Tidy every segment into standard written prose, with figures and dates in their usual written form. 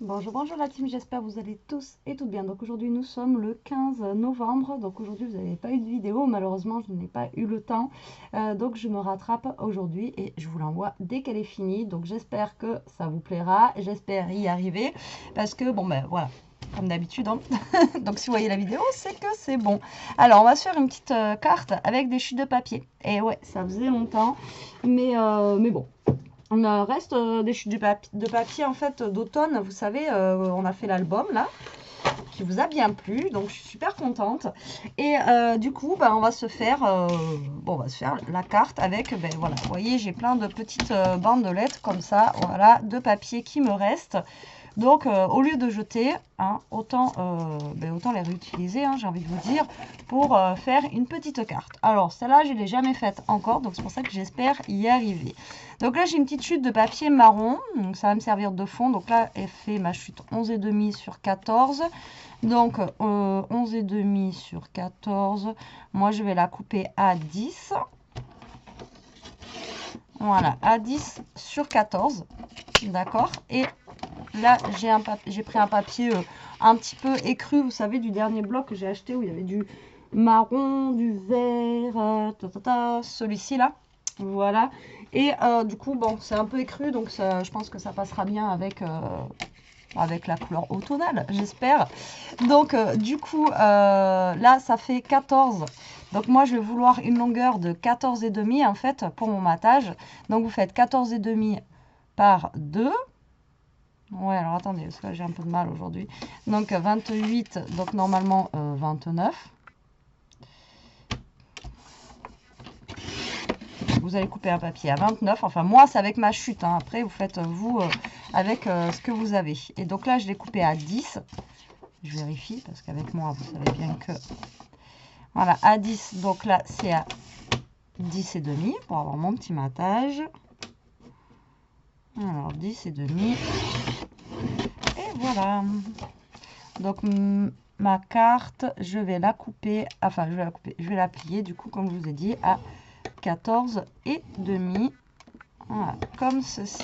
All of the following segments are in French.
Bonjour, bonjour la team, j'espère que vous allez tous et toutes bien. Donc aujourd'hui nous sommes le 15 novembre, donc aujourd'hui vous n'avez pas eu de vidéo, malheureusement je n'ai pas eu le temps. Donc je me rattrape aujourd'hui et je vous l'envoie dès qu'elle est finie. Donc j'espère que ça vous plaira, j'espère y arriver parce que bon ben voilà, comme d'habitude. Hein. Donc si vous voyez la vidéo, c'est que c'est bon. Alors on va se faire une petite carte avec des chutes de papier. Et ouais, ça faisait longtemps, mais bon. On reste des chutes de papier en fait d'automne. Vous savez, on a fait l'album là, qui vous a bien plu, donc je suis super contente. Et du coup, ben, on va se faire la carte avec, ben voilà, vous voyez, j'ai plein de petites bandelettes comme ça, voilà, de papier qui me restent. Donc, au lieu de jeter, hein, autant les réutiliser, hein, j'ai envie de vous dire, pour faire une petite carte. Alors, celle-là, je ne l'ai jamais faite encore, donc c'est pour ça que j'espère y arriver. Donc là, j'ai une petite chute de papier marron, donc ça va me servir de fond. Donc là, elle fait ma chute 11,5 sur 14. Donc, 11,5 sur 14, moi, je vais la couper à 10. Voilà, à 10 sur 14, d'accord. Et là, j'ai pris un papier un petit peu écru, vous savez, du dernier bloc que j'ai acheté où il y avait du marron, du vert, celui-ci là. Voilà. Et du coup, bon, c'est un peu écru, donc ça, je pense que ça passera bien avec la couleur automnale, j'espère. Donc, du coup, là, ça fait 14. Donc, moi, je vais vouloir une longueur de 14,5 en fait pour mon matage. Donc, vous faites 14,5 par 2. Ouais, alors attendez, parce que là j'ai un peu de mal aujourd'hui. Donc 28, donc normalement 29. Vous allez couper un papier à 29. Enfin, moi, c'est avec ma chute. Hein. Après, vous faites vous avec ce que vous avez. Et donc là, je l'ai coupé à 10. Je vérifie, parce qu'avec moi, vous savez bien que... Voilà, à 10. Donc là, c'est à 10,5 pour avoir mon petit matage. Alors, 10,5. Et voilà. Donc, ma carte, je vais la couper, je vais la plier, du coup, comme je vous ai dit, à 14,5. Voilà, comme ceci.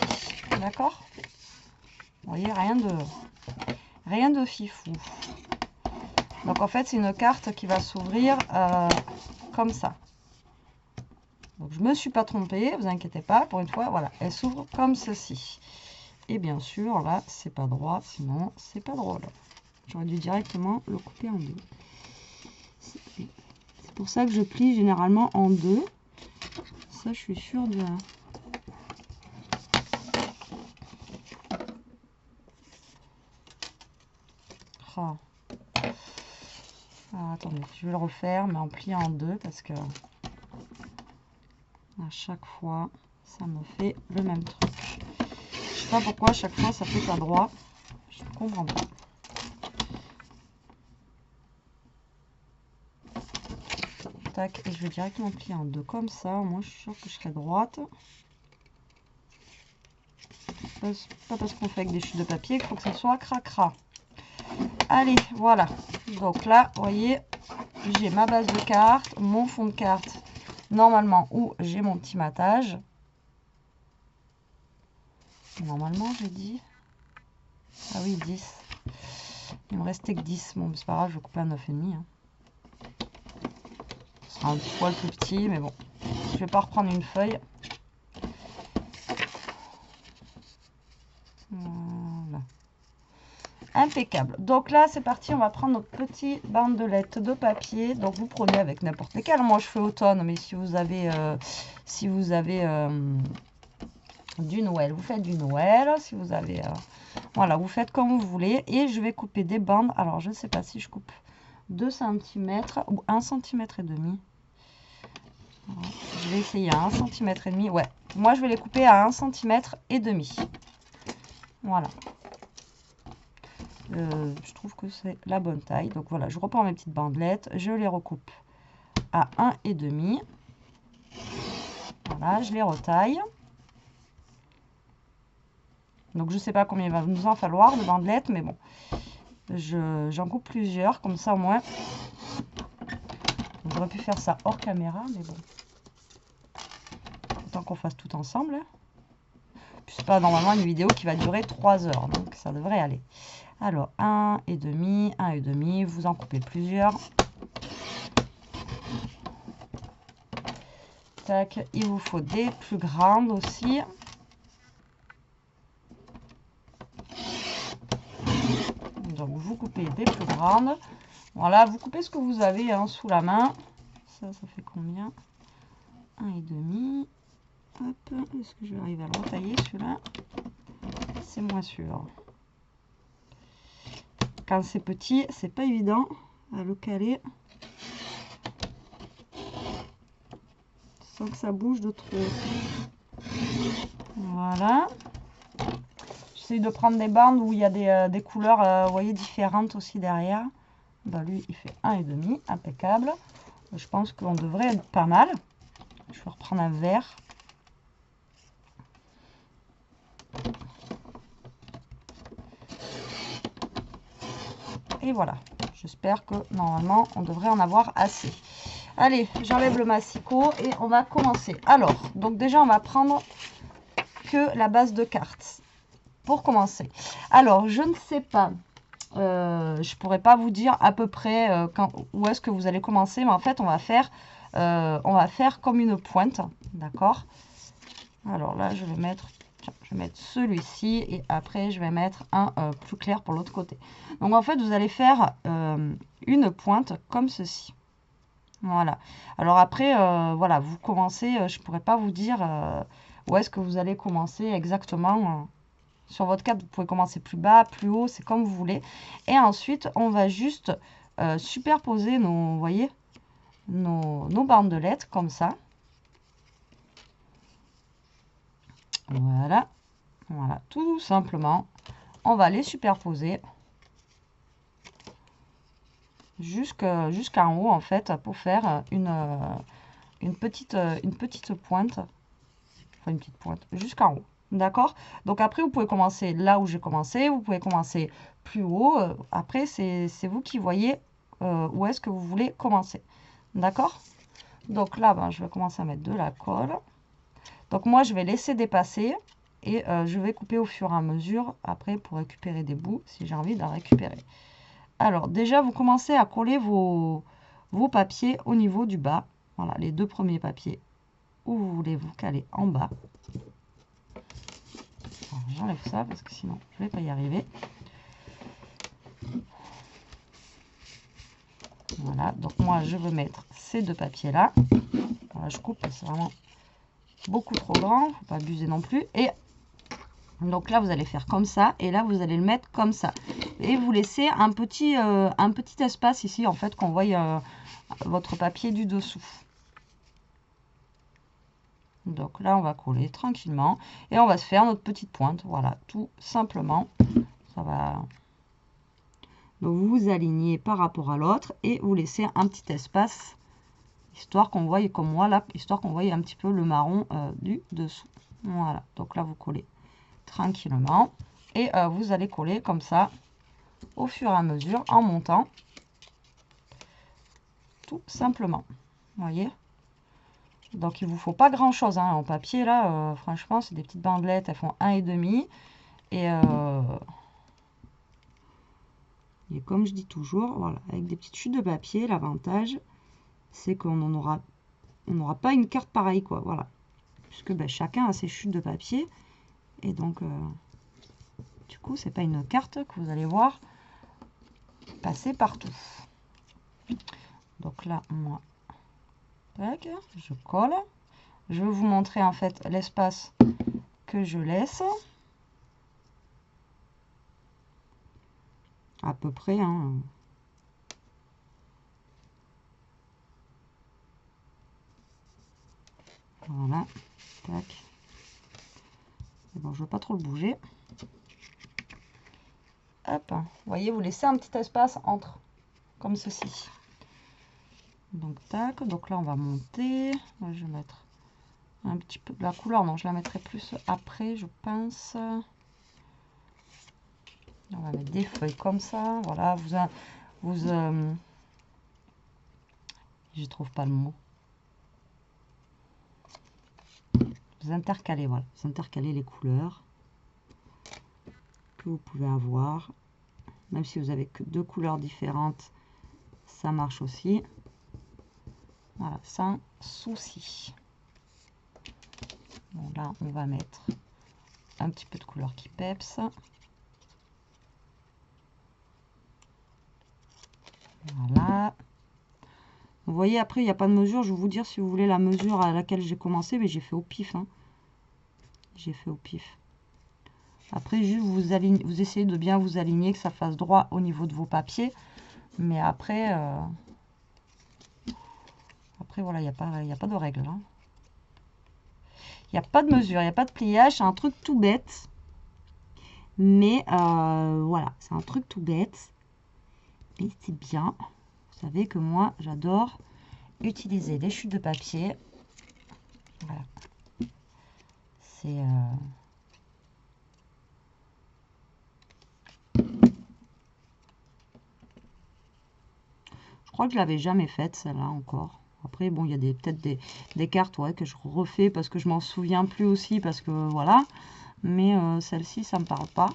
D'accord? Vous voyez, rien de fifou. Donc, en fait, c'est une carte qui va s'ouvrir comme ça. Donc, je ne me suis pas trompée, vous inquiétez pas, pour une fois, voilà, elle s'ouvre comme ceci. Et bien sûr, là, c'est pas droit, sinon, c'est pas drôle. J'aurais dû directement le couper en deux. C'est pour ça que je plie généralement en deux. Ça, je suis sûre de... Oh. Alors, attendez, je vais le refaire, mais en pliant en deux, parce que à chaque fois, ça me fait le même truc. Je sais pas pourquoi à chaque fois, ça fait pas droit. Je ne comprends pas. Tac, et je vais directement plier en deux comme ça. Au moins, je suis sûre que je serai droite. Pas parce qu'on fait avec des chutes de papier qu'il faut que ça soit cracra. Allez, voilà. Donc là, vous voyez, j'ai ma base de carte, mon fond de carte, normalement, où j'ai mon petit matage. Normalement, j'ai dit... Ah oui, 10. Il me restait que 10. Bon, c'est pas grave, je vais couper à 9,5. Hein. Ce sera un poil plus petit, mais bon. Je vais pas reprendre une feuille. Voilà. Impeccable. Donc là, c'est parti. On va prendre notre petite bandelette de papier. Donc vous prenez avec n'importe lesquels. Moi, je fais automne, mais si vous avez, du Noël, vous faites du Noël. Si vous avez, voilà, vous faites comme vous voulez. Et je vais couper des bandes. Alors, je ne sais pas si je coupe 2 cm ou 1,5 cm. Voilà. Je vais essayer à 1,5 cm. Ouais, moi, je vais les couper à 1,5 cm. Voilà. Je trouve que c'est la bonne taille. Donc voilà, je reprends mes petites bandelettes, je les recoupe à 1,5. Voilà, je les retaille. Donc je sais pas combien il va nous en falloir de bandelettes, mais bon, j'en coupe plusieurs, comme ça au moins. J'aurais pu faire ça hors caméra, mais bon. Autant qu'on fasse tout ensemble. Hein. Puis c'est pas normalement une vidéo qui va durer 3 heures, donc ça devrait aller. Alors, 1,5, vous en coupez plusieurs. Tac, il vous faut des plus grandes aussi. Donc, vous coupez des plus grandes. Voilà, vous coupez ce que vous avez hein, sous la main. Ça fait combien? 1,5. Hop, est-ce que je vais arriver à le retailler celui-là? C'est moins sûr. Quand c'est petit, c'est pas évident à le caler. Sans que ça bouge de trop. Voilà. J'essaie de prendre des bandes où il y a des couleurs, vous voyez, différentes aussi derrière. Ben, lui, il fait 1,5, impeccable. Je pense qu'on devrait être pas mal. Je vais reprendre un vert. Et voilà. J'espère que normalement, on devrait en avoir assez. Allez, j'enlève le massicot et on va commencer. Alors, donc déjà, on va prendre que la base de cartes pour commencer. Alors, je ne sais pas, je pourrais pas vous dire à peu près où est-ce que vous allez commencer, mais en fait, on va faire comme une pointe, d'accord? Alors là, je vais mettre celui-ci et après, je vais mettre un plus clair pour l'autre côté. Donc, en fait, vous allez faire une pointe comme ceci. Voilà. Alors après, voilà, vous commencez, je pourrais pas vous dire où est-ce que vous allez commencer exactement. Sur votre carte, vous pouvez commencer plus bas, plus haut, c'est comme vous voulez. Et ensuite, on va juste superposer nos, vous voyez, nos bandelettes comme ça. Voilà. Voilà, tout simplement. On va les superposer jusqu'en haut, en fait, pour faire une petite pointe. Enfin, une petite pointe, jusqu'en haut. D'accord? Donc après, vous pouvez commencer là où j'ai commencé. Vous pouvez commencer plus haut. Après, c'est vous qui voyez où est-ce que vous voulez commencer. D'accord? Donc là, ben, je vais commencer à mettre de la colle. Donc moi, je vais laisser dépasser. Et je vais couper au fur et à mesure. Après, pour récupérer des bouts, si j'ai envie d'en récupérer. Alors, déjà, vous commencez à coller vos papiers au niveau du bas. Voilà, les deux premiers papiers où vous voulez vous caler en bas. J'enlève ça parce que sinon je ne vais pas y arriver. Voilà, donc moi je veux mettre ces deux papiers là. Voilà, je coupe, c'est vraiment beaucoup trop grand, faut pas abuser non plus. Et donc là vous allez faire comme ça et là vous allez le mettre comme ça. Et vous laissez un petit espace ici en fait qu'on voit votre papier du dessous. Donc là on va coller tranquillement et on va se faire notre petite pointe. Voilà, tout simplement. Ça va. Donc vous vous alignez par rapport à l'autre et vous laissez un petit espace, histoire qu'on voie, comme moi là, histoire qu'on voie un petit peu le marron du dessous. Voilà, donc là vous collez tranquillement et vous allez coller comme ça au fur et à mesure en montant, tout simplement. Vous voyez? Donc il vous faut pas grand chose hein, en papier là, franchement c'est des petites bandelettes, elles font 1,5 et comme je dis toujours, voilà, avec des petites chutes de papier, l'avantage, c'est qu'on n'aura pas une carte pareille, quoi, voilà. Puisque ben, chacun a ses chutes de papier. Et donc, du coup, c'est pas une carte que vous allez voir passer partout. Donc là, moi, tac, je colle. Je vais vous montrer, en fait, l'espace que je laisse. À peu près, hein. Voilà, tac. Et bon, je veux pas trop le bouger. Hop, vous voyez, vous laissez un petit espace entre, comme ceci. Donc, tac, donc là, on va monter. Moi, je vais mettre un petit peu de la couleur. Non, je la mettrai plus après, je pense. On va mettre des feuilles comme ça. Voilà, je trouve pas le mot. Vous intercalez, voilà. Vous intercalez les couleurs. que vous pouvez avoir. Même si vous avez que 2 couleurs différentes, ça marche aussi. Voilà, sans souci. Bon, là, on va mettre un petit peu de couleur qui peps. Voilà. Vous voyez, après, il n'y a pas de mesure. Je vais vous dire si vous voulez la mesure à laquelle j'ai commencé, mais j'ai fait au pif. Hein. J'ai fait au pif. Après, juste vous essayez de bien vous aligner, que ça fasse droit au niveau de vos papiers. Mais après, voilà, il n'y a pas de règle. Hein. Il n'y a pas de mesure, il n'y a pas de pliage. C'est un truc tout bête. Mais voilà, c'est un truc tout bête. Et c'est bien. Vous savez que moi, j'adore utiliser les chutes de papier. Voilà. C'est... Je crois que je l'avais jamais faite, celle-là, encore. Après, bon, il y a peut-être des cartes ouais, que je refais parce que je m'en souviens plus aussi, parce que voilà. Mais celle-ci, ça me parle pas.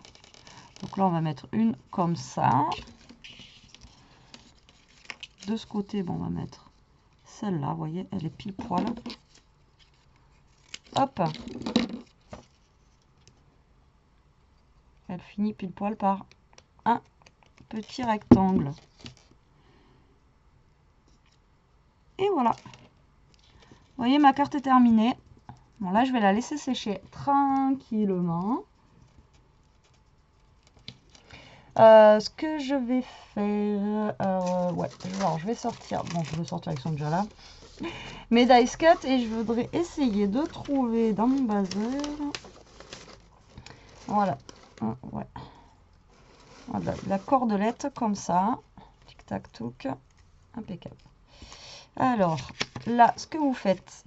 Donc là, on va mettre une comme ça. De ce côté, bon, on va mettre celle-là, vous voyez, elle est pile poil. Hop. Elle finit pile poil par un petit rectangle. Et voilà. Vous voyez, ma carte est terminée. Bon, là, je vais la laisser sécher tranquillement. Ce que je vais faire... ouais, alors je vais sortir... Bon, je vais sortir avec son déjà là. Mes dice cut et je voudrais essayer de trouver dans mon bazar. Voilà. Ouais. Voilà, la cordelette comme ça. Tic tac touc. Impeccable. Alors, là, ce que vous faites...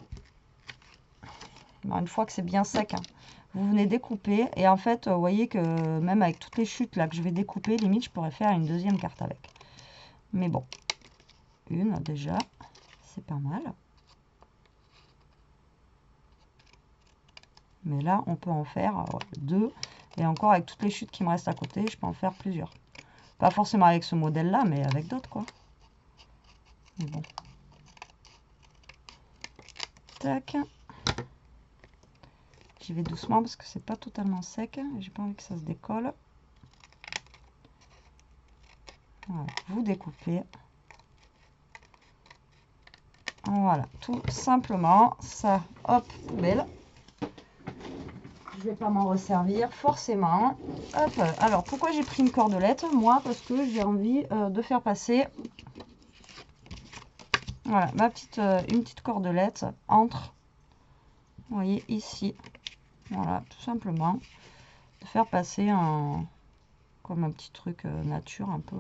Une fois que c'est bien sec, hein, vous venez découper. Et en fait, vous voyez que même avec toutes les chutes là que je vais découper, limite, je pourrais faire une deuxième carte avec. Mais bon, une déjà, c'est pas mal. Mais là, on peut en faire deux. Et encore, avec toutes les chutes qui me restent à côté, je peux en faire plusieurs. Pas forcément avec ce modèle-là, mais avec d'autres, quoi. Mais bon. Tac. J'y vais doucement parce que c'est pas totalement sec. J'ai pas envie que ça se décolle. Voilà, vous découpez. Voilà, tout simplement. Ça, hop, poubelle. Je vais pas m'en resservir forcément. Hop, alors pourquoi j'ai pris une cordelette? Moi, parce que j'ai envie de faire passer voilà, une petite cordelette entre, vous voyez, ici. Voilà, tout simplement. De faire passer comme un petit truc nature, un peu,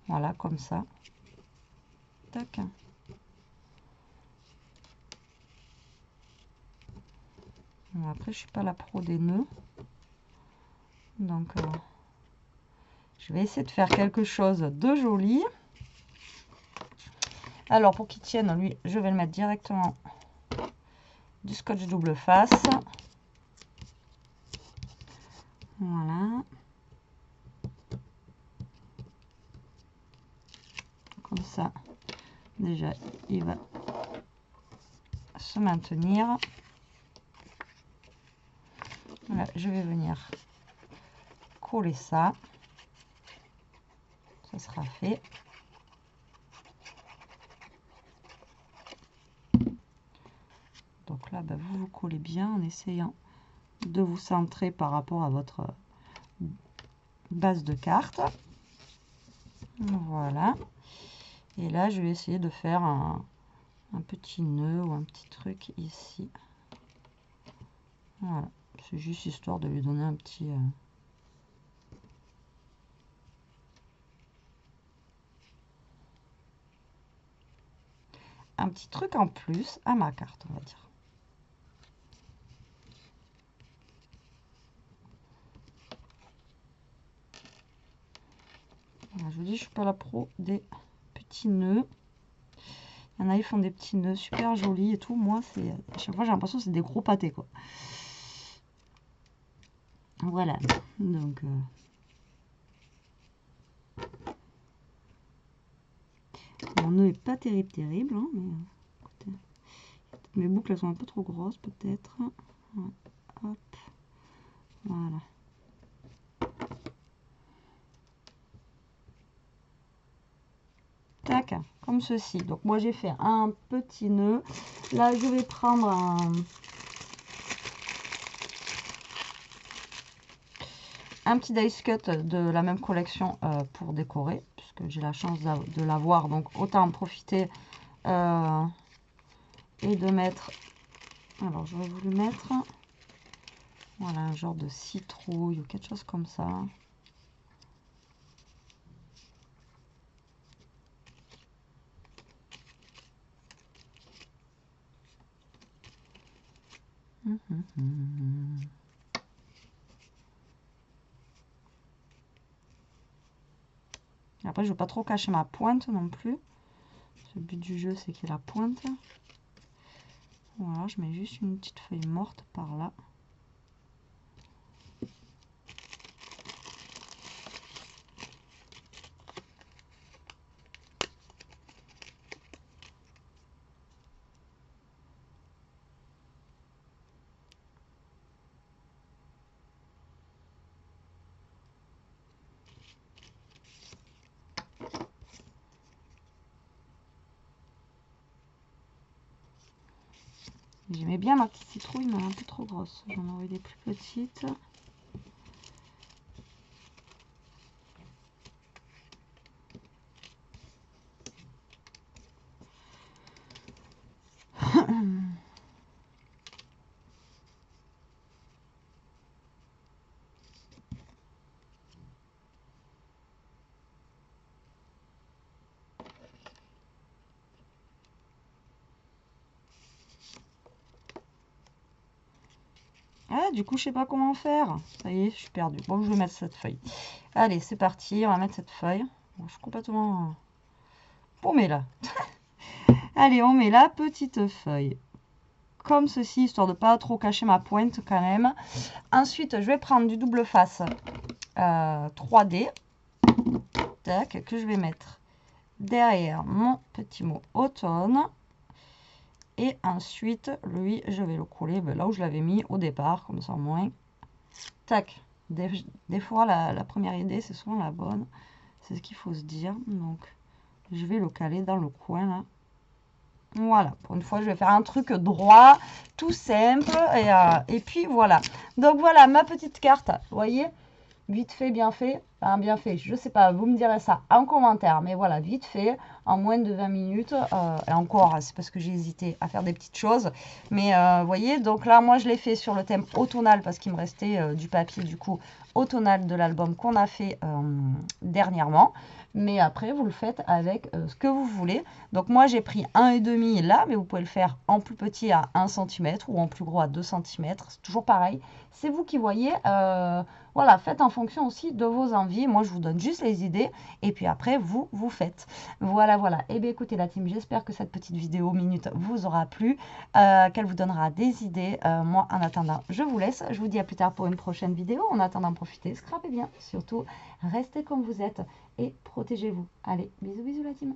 voilà, comme ça. Tac. Bon, après, je suis pas la pro des nœuds. Donc, je vais essayer de faire quelque chose de joli. Alors, pour qu'il tienne, lui, je vais le mettre directement du scotch double face. Voilà. Comme ça, déjà, il va se maintenir. Voilà, je vais venir coller ça. Ça sera fait. Donc là, bah, vous vous collez bien en essayant de vous centrer par rapport à votre base de carte. Voilà. Et là, je vais essayer de faire un petit nœud ou un petit truc ici. Voilà. C'est juste histoire de lui donner un petit... un petit truc en plus à ma carte, on va dire. Voilà, je vous dis, je suis pas la pro des petits nœuds. Il y en a, ils font des petits nœuds super jolis et tout. Moi, c'est à chaque fois, j'ai l'impression que c'est des gros pâtés, quoi. Voilà. Donc, mon nœud est pas terrible, hein, mais écoutez, mes boucles elles sont un peu trop grosses peut-être. Ouais, hop, voilà. Tac, comme ceci. Donc moi j'ai fait un petit nœud. Là je vais prendre un petit dice cut de la même collection pour décorer, puisque j'ai la chance de l'avoir, donc autant en profiter et de mettre, alors j'aurais voulu mettre, voilà, un genre de citrouille ou quelque chose comme ça. Après, je ne veux pas trop cacher ma pointe non plus. Le but du jeu, c'est qu'il y ait la pointe. Voilà, je mets juste une petite feuille morte par là. J'aimais bien ma petite citrouille, mais elle est un peu trop grosse. J'en aurais des plus petites. Ah, du coup, je sais pas comment faire. Ça y est, je suis perdue. Bon, je vais mettre cette feuille. Allez, c'est parti. On va mettre cette feuille. Bon, je suis complètement paumée là. Allez, on met la petite feuille comme ceci, histoire de pas trop cacher ma pointe quand même. Ensuite, je vais prendre du double face 3D. Tac, que je vais mettre derrière mon petit mot automne. Et ensuite, lui, je vais le coller là où je l'avais mis au départ, comme ça au moins. Tac. Des fois, la première idée, c'est souvent la bonne. C'est ce qu'il faut se dire. Donc, je vais le caler dans le coin, là. Voilà. Pour une fois, je vais faire un truc droit, tout simple. Et puis, voilà. Donc, voilà ma petite carte. Vous voyez ? Vite fait, bien fait. Enfin, bien fait, je sais pas, vous me direz ça en commentaire. Mais voilà, vite fait, en moins de 20 minutes. Et encore, c'est parce que j'ai hésité à faire des petites choses. Mais vous voyez, donc là, moi, je l'ai fait sur le thème automnal parce qu'il me restait du papier, du coup, automnal de l'album qu'on a fait dernièrement. Mais après, vous le faites avec ce que vous voulez. Donc moi, j'ai pris 1,5 là, mais vous pouvez le faire en plus petit à 1 cm ou en plus gros à 2 cm. C'est toujours pareil. C'est vous qui voyez. Voilà, faites en fonction aussi de vos envies. Moi, je vous donne juste les idées. Et puis après, vous faites. Voilà, voilà. Et bien, écoutez, la team, j'espère que cette petite vidéo minute vous aura plu, qu'elle vous donnera des idées. Moi, en attendant, je vous laisse. Je vous dis à plus tard pour une prochaine vidéo. En attendant, profitez, scrapez bien. Surtout, restez comme vous êtes et protégez-vous. Allez, bisous, bisous la team.